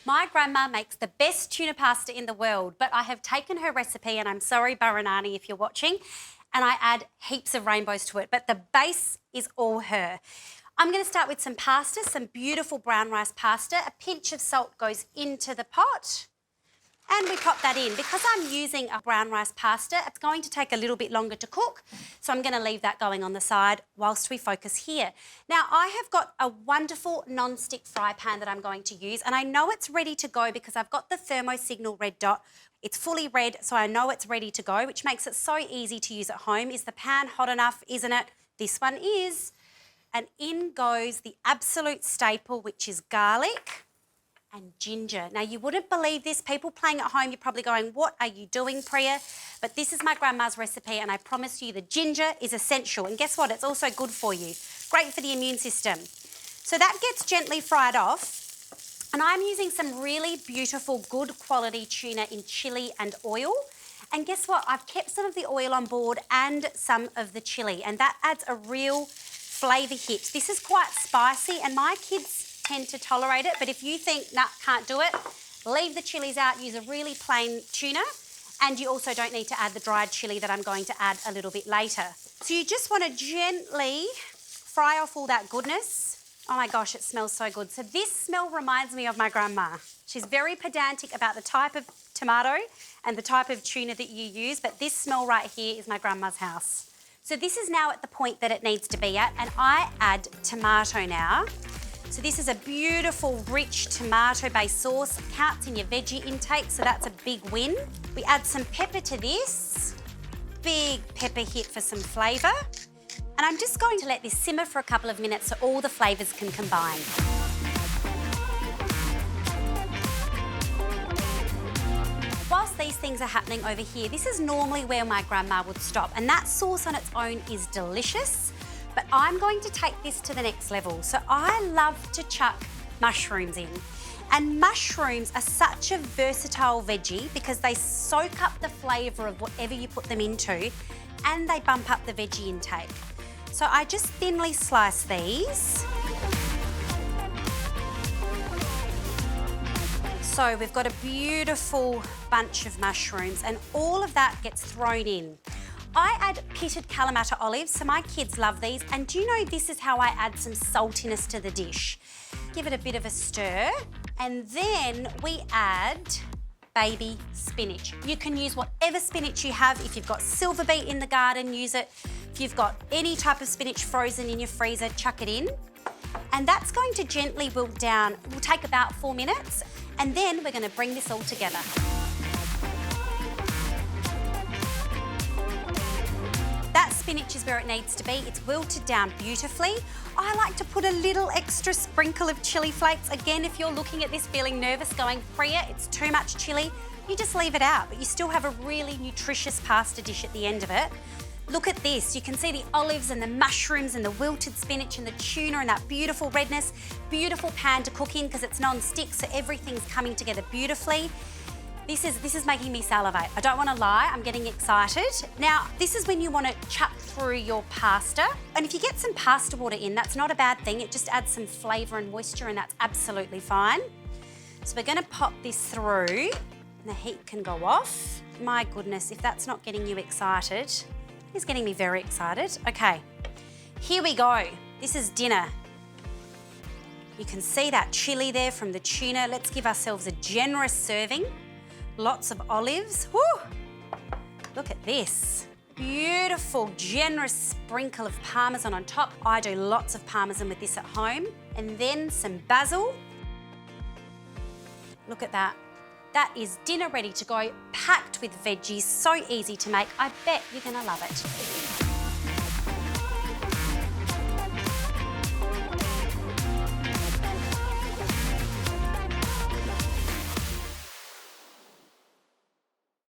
My grandma makes the best tuna pasta in the world, but I have taken her recipe, and I'm sorry, Baranani, if you're watching, and I add heaps of rainbows to it, but the base is all her. I'm going to start with some pasta, some beautiful brown rice pasta. A pinch of salt goes into the pot. And we pop that in. Because I'm using a brown rice pasta, it's going to take a little bit longer to cook, so I'm going to leave that going on the side whilst we focus here. Now, I have got a wonderful non-stick fry pan that I'm going to use, and I know it's ready to go because I've got the thermosignal red dot. It's fully red, so I know it's ready to go, which makes it so easy to use at home. Is the pan hot enough, isn't it? This one is. And in goes the absolute staple, which is garlic and ginger. Now, you wouldn't believe this. People playing at home, you're probably going, what are you doing, Preeya? But this is my grandma's recipe, and I promise you the ginger is essential. And guess what? It's also good for you. Great for the immune system. So that gets gently fried off. And I'm using some really beautiful, good quality tuna in chilli and oil. And guess what? I've kept some of the oil on board and some of the chilli, and that adds a real flavour hit. This is quite spicy, and my kids tend to tolerate it, but if you think, nah, can't do it, leave the chilies out, use a really plain tuna, and you also don't need to add the dried chilli that I'm going to add a little bit later. So you just want to gently fry off all that goodness. Oh my gosh, it smells so good. So this smell reminds me of my grandma. She's very pedantic about the type of tomato and the type of tuna that you use, but this smell right here is my grandma's house. So this is now at the point that it needs to be at, and I add tomato now. So this is a beautiful, rich tomato-based sauce. Counts in your veggie intake, so that's a big win. We add some pepper to this. Big pepper hit for some flavour. And I'm just going to let this simmer for a couple of minutes so all the flavours can combine. Whilst these things are happening over here, this is normally where my grandma would stop, and that sauce on its own is delicious. But I'm going to take this to the next level. So I love to chuck mushrooms in. And mushrooms are such a versatile veggie because they soak up the flavour of whatever you put them into, and they bump up the veggie intake. So I just thinly slice these. So we've got a beautiful bunch of mushrooms, and all of that gets thrown in. I add pitted Kalamata olives, so my kids love these. And do you know this is how I add some saltiness to the dish? Give it a bit of a stir, and then we add baby spinach. You can use whatever spinach you have. If you've got silver beet in the garden, use it. If you've got any type of spinach frozen in your freezer, chuck it in. And that's going to gently wilt down. It will take about 4 minutes, and then we're going to bring this all together. That spinach is where it needs to be. It's wilted down beautifully. I like to put a little extra sprinkle of chilli flakes. Again, if you're looking at this feeling nervous, going, Preeya, it's too much chilli, you just leave it out, but you still have a really nutritious pasta dish at the end of it. Look at this. You can see the olives and the mushrooms and the wilted spinach and the tuna and that beautiful redness. Beautiful pan to cook in because it's non-stick, so everything's coming together beautifully. This is making me salivate. I don't want to lie, I'm getting excited. Now, this is when you want to chuck through your pasta. And if you get some pasta water in, that's not a bad thing. It just adds some flavour and moisture, and that's absolutely fine. So we're going to pop this through, and the heat can go off. My goodness, if that's not getting you excited, it's getting me very excited. Okay, here we go. This is dinner. You can see that chilli there from the tuna. Let's give ourselves a generous serving. Lots of olives. Woo! Look at this. Beautiful, generous sprinkle of Parmesan on top. I do lots of Parmesan with this at home. And then some basil. Look at that. That is dinner ready to go, packed with veggies, so easy to make. I bet you're gonna love it.